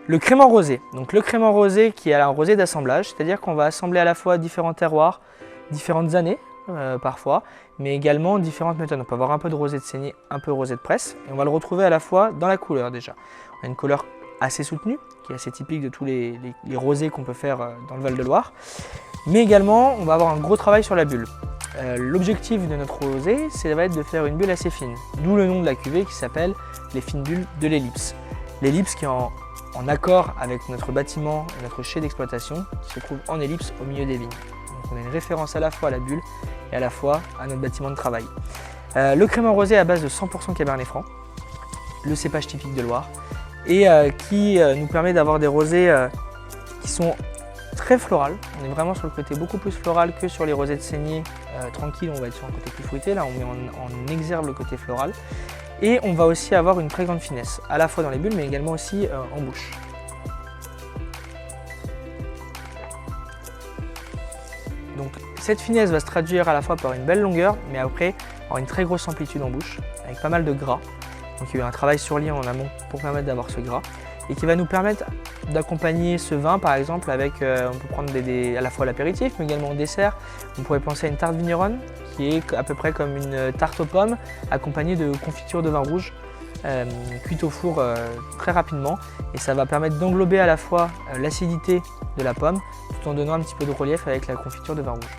Le crément rosé. Donc le crément rosé qui est un rosé d'assemblage, c'est-à-dire qu'on va assembler à la fois différents terroirs, différentes années parfois, mais également différentes méthodes. On peut avoir un peu de rosé de saignée, un peu rosé de presse, et on va le retrouver à la fois dans la couleur déjà. On a une couleur assez soutenue, qui est assez typique de tous les rosés qu'on peut faire dans le Val-de-Loire, mais également on va avoir un gros travail sur la bulle. L'objectif de notre rosé, ça va être de faire une bulle assez fine, d'où le nom de la cuvée qui s'appelle les fines bulles de l'ellipse. L'ellipse qui est en accord avec notre bâtiment et notre chai d'exploitation qui se trouve en ellipse au milieu des vignes. Donc on a une référence à la fois à la bulle et à la fois à notre bâtiment de travail. Le crément rosé à base de 100% Cabernet Franc, le cépage typique de Loire, et qui nous permet d'avoir des rosés qui sont très florales. On est vraiment sur le côté beaucoup plus floral que sur les rosés de saignée tranquilles, on va être sur un côté plus fruité, là on met en exergue le côté floral. Et on va aussi avoir une très grande finesse, à la fois dans les bulles mais également aussi en bouche. Donc cette finesse va se traduire à la fois par une belle longueur, mais après par une très grosse amplitude en bouche, avec pas mal de gras. Donc il y a eu un travail sur liant en amont pour permettre d'avoir ce gras, et qui va nous permettre d'accompagner ce vin par exemple avec, on peut prendre à la fois l'apéritif, mais également au dessert. On pourrait penser à une tarte vigneronne, qui est à peu près comme une tarte aux pommes, accompagnée de confiture de vin rouge, cuite au four très rapidement. Et ça va permettre d'englober à la fois l'acidité de la pomme, tout en donnant un petit peu de relief avec la confiture de vin rouge.